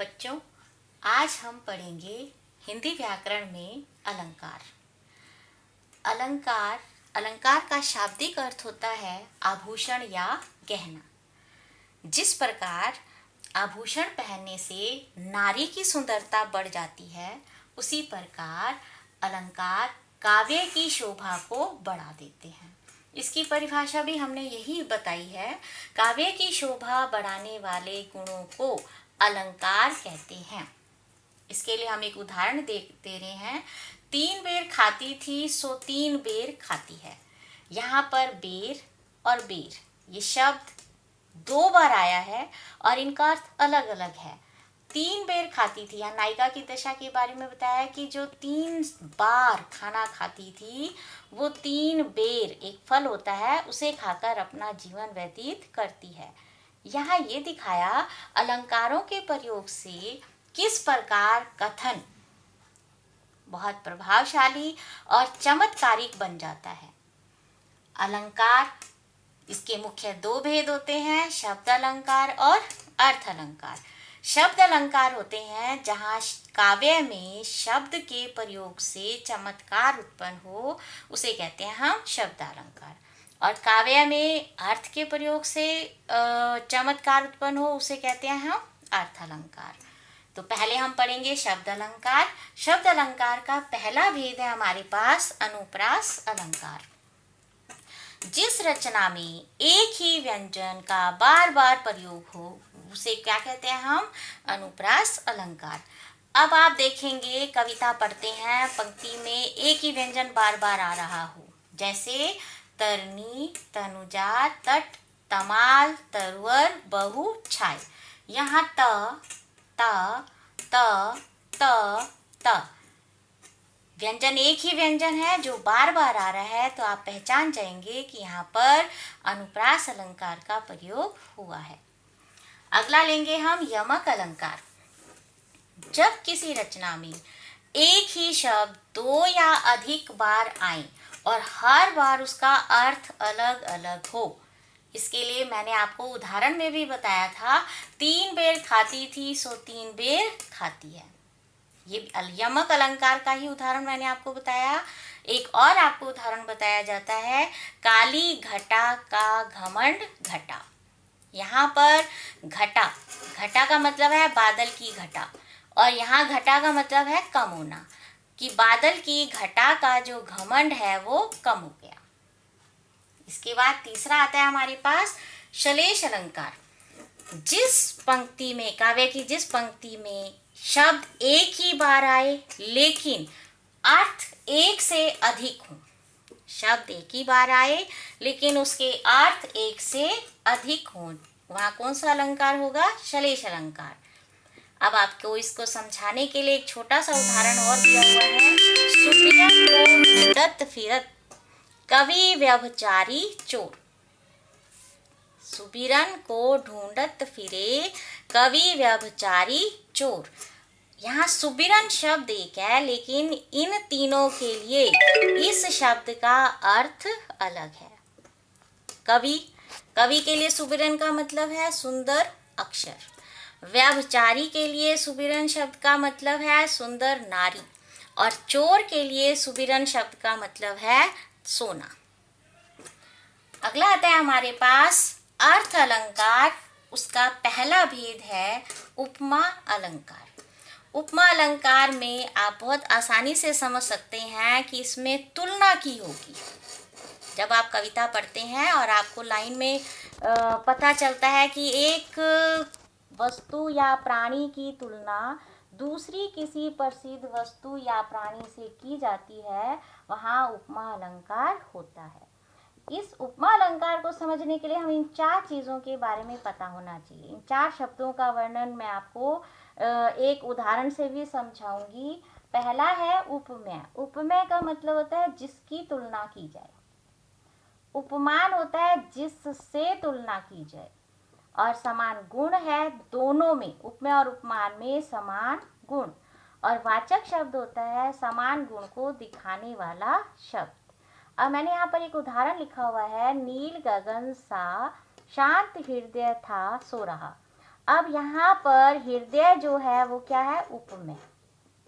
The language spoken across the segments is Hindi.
बच्चों, आज हम पढ़ेंगे हिंदी व्याकरण में अलंकार। अलंकार अलंकार का शाब्दिक अर्थ होता है आभूषण या गहना। जिस प्रकार आभूषण पहनने से नारी की सुंदरता बढ़ जाती है, उसी प्रकार अलंकार काव्य की शोभा को बढ़ा देते हैं। इसकी परिभाषा भी हमने यही बताई है। काव्य की शोभा बढ़ाने वाले गुणों को अलंकार कहते हैं। इसके लिए हम एक उदाहरण दे रहे हैं। 3 बेर खाती थी सो 3 बेर खाती है। यहाँ पर बेर और बेर ये शब्द 2 बार आया है और इनका अर्थ अलग अलग है। 3 बेर खाती थी, या नायिका की दशा के बारे में बताया कि जो 3 बार खाना खाती थी, वो 3 बेर एक फल होता है, उसे खाकर अपना जीवन व्यतीत करती है। यहाँ ये दिखाया अलंकारों के प्रयोग से किस प्रकार कथन बहुत प्रभावशाली और चमत्कारिक बन जाता है। अलंकार, इसके मुख्य 2 भेद होते हैं, शब्द अलंकार और अर्थ अलंकार। शब्द अलंकार होते हैं जहाँ काव्य में शब्द के प्रयोग से चमत्कार उत्पन्न हो, उसे कहते हैं हम शब्द अलंकार। और काव्य में अर्थ के प्रयोग से चमत्कार उत्पन्न हो, उसे कहते हैं हम अर्थ अलंकार। तो पहले हम पढ़ेंगे शब्द अलंकार। शब्द अलंकार का पहला भेद है हमारे पास अनुप्रास अलंकार। जिस रचना में एक ही व्यंजन का बार बार प्रयोग हो, उसे क्या कहते हैं हम अनुप्रास अलंकार। अब आप देखेंगे, कविता पढ़ते हैं, पंक्ति में एक ही व्यंजन बार बार आ रहा हो, जैसे तरनी, तनुजा, तट, तमाल, तरवर, बहु, छाय। यहाँ त, त व्यंजन एक ही व्यंजन है जो बार बार आ रहा है, तो आप पहचान जाएंगे कि यहाँ पर अनुप्रास अलंकार का प्रयोग हुआ है। अगला लेंगे हम यमक अलंकार। जब किसी रचना में एक ही शब्द 2 या अधिक बार आए और हर बार उसका अर्थ अलग अलग हो। इसके लिए मैंने आपको उदाहरण में भी बताया था, 3 बेर खाती थी सो 3 बेर खाती है। ये यमक अलंकार का ही उदाहरण मैंने आपको बताया। एक और आपको उदाहरण बताया जाता है, काली घटा का घमंड घटा। यहाँ पर घटा का मतलब है बादल की घटा, और यहाँ घटा का मतलब है कम होना, कि बादल की घटा का जो घमंड है वो कम हो गया। इसके बाद तीसरा आता है हमारे पास श्लेष अलंकार। जिस पंक्ति में, काव्य की जिस पंक्ति में शब्द एक ही बार आए लेकिन अर्थ एक से अधिक हो। शब्द एक ही बार आए लेकिन उसके अर्थ एक से अधिक हो, वहाँ कौन सा अलंकार होगा? श्लेष अलंकार। अब आपको इसको समझाने के लिए एक छोटा सा उदाहरण और दिया हुआ है। सुबिरन को ढूंढत फिरत कवि व्यभिचारी चोर। सुबिरन को ढूंढत फिरे कवि व्यभिचारी चोर। यहाँ सुबिरन शब्द एक है, लेकिन इन तीनों के लिए इस शब्द का अर्थ अलग है। कवि के लिए सुबिरन का मतलब है सुंदर अक्षर। व्यभिचारी के लिए सुबिरन शब्द का मतलब है सुंदर नारी, और चोर के लिए सुबिरन शब्द का मतलब है सोना। अगला आता है हमारे पास अर्थ अलंकार। उसका पहला भेद है उपमा अलंकार। उपमा अलंकार में आप बहुत आसानी से समझ सकते हैं कि इसमें तुलना की होगी। जब आप कविता पढ़ते हैं और आपको लाइन में पता चलता है कि एक वस्तु या प्राणी की तुलना दूसरी किसी प्रसिद्ध वस्तु या प्राणी से की जाती है, वहाँ उपमा अलंकार होता है। इस उपमा अलंकार को समझने के लिए हम इन 4 चीज़ों के बारे में पता होना चाहिए। इन 4 शब्दों का वर्णन मैं आपको एक उदाहरण से भी समझाऊंगी। पहला है उपमेय। उपमेय का मतलब होता है जिसकी तुलना की जाए। उपमान होता है जिससे तुलना की जाए। और समान गुण है दोनों में, उपमेय और उपमान में समान गुण। और वाचक शब्द होता है समान गुण को दिखाने वाला शब्द। अब मैंने यहाँ पर एक उदाहरण लिखा हुआ है, नील गगन सा शांत हृदय था सो रहा। अब यहाँ पर हृदय जो है वो क्या है, उपमेय,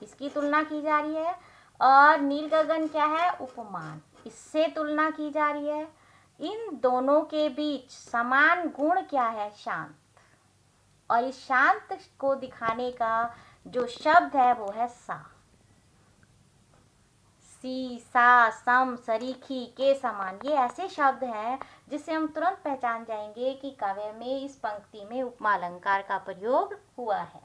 इसकी तुलना की जा रही है। और नील गगन क्या है, उपमान, इससे तुलना की जा रही है। इन दोनों के बीच समान गुण क्या है, शांत। और इस शांत को दिखाने का जो शब्द है वो है सा। सी, सा, सम, सरीखी, के समान, ये ऐसे शब्द हैं जिससे हम तुरंत पहचान जाएंगे कि काव्य में इस पंक्ति में उपमा अलंकार का प्रयोग हुआ है।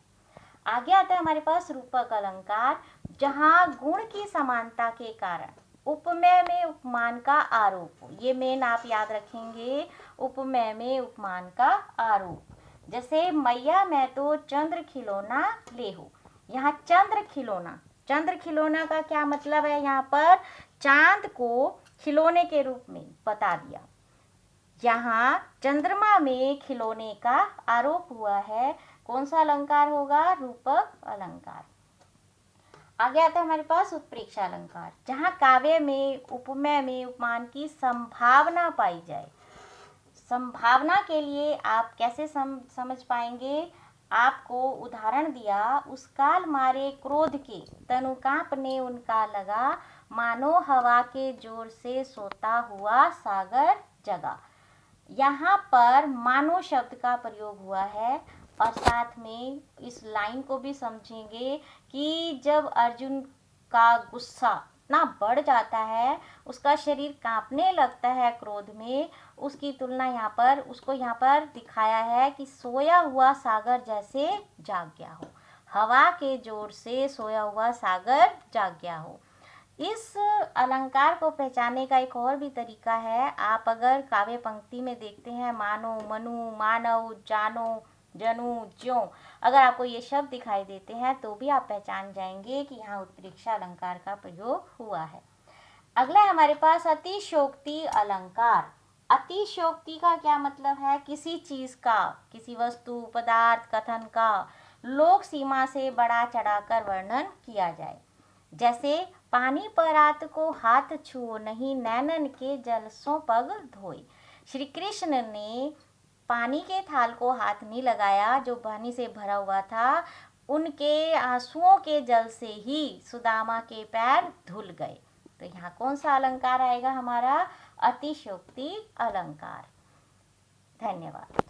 आगे आता है हमारे पास रूपक अलंकार, जहाँ गुण की समानता के कारण उपमेय में उपमान का आरोप हो। ये मेन आप याद रखेंगे, उपमेय में उपमान का आरोप। जैसे मैया मैं तो चंद्र खिलौना ले हो, यहाँ चंद्र खिलौना, चंद्र खिलौना का क्या मतलब है, यहाँ पर चांद को खिलौने के रूप में बता दिया। यहाँ चंद्रमा में खिलौने का आरोप हुआ है, कौन सा अलंकार होगा, रूपक अलंकार। आगे आता है हमारे पास उत्प्रेक्षा अलंकार, जहाँ काव्य में उपमेय में उपमान की संभावना पाई जाए। संभावना के लिए आप कैसे समझ पाएंगे, आपको उदाहरण दिया, उस काल मारे क्रोध के तनु कांपने उनका लगा, मानो हवा के जोर से सोता हुआ सागर जगा। यहाँ पर मानो शब्द का प्रयोग हुआ है। और साथ में इस लाइन को भी समझेंगे कि जब अर्जुन का गुस्सा इतना बढ़ जाता है, उसका शरीर कांपने लगता है क्रोध में, उसकी तुलना यहाँ पर, उसको यहाँ पर दिखाया है कि सोया हुआ सागर जैसे जाग गया हो, हवा के जोर से सोया हुआ सागर जाग गया हो। इस अलंकार को पहचानने का एक और भी तरीका है, आप अगर काव्य पंक्ति में देखते हैं, मानो, मनु, मानव, जानो, जनु, ज्यों, अगर आपको ये शब्द दिखाई देते हैं तो भी आप पहचान जाएंगे कि यहाँ उत्प्रेक्षा अलंकार का प्रयोग हुआ है। अगला है हमारे पास अतिशयोक्ति अलंकार। अतिशयोक्ति का क्या मतलब है, किसी चीज का, किसी वस्तु, पदार्थ, कथन का लोक सीमा से बढ़ा चढ़ाकर वर्णन किया जाए। जैसे पानी पर आत को हाथ छुओ नहीं, नैनन के जल सो पग धोए। श्री कृष्ण ने पानी के थाल को हाथ नहीं लगाया जो पानी से भरा हुआ था, उनके आंसुओं के जल से ही सुदामा के पैर धुल गए। तो यहाँ कौन सा अलंकार आएगा हमारा, अतिशयोक्ति अलंकार। धन्यवाद।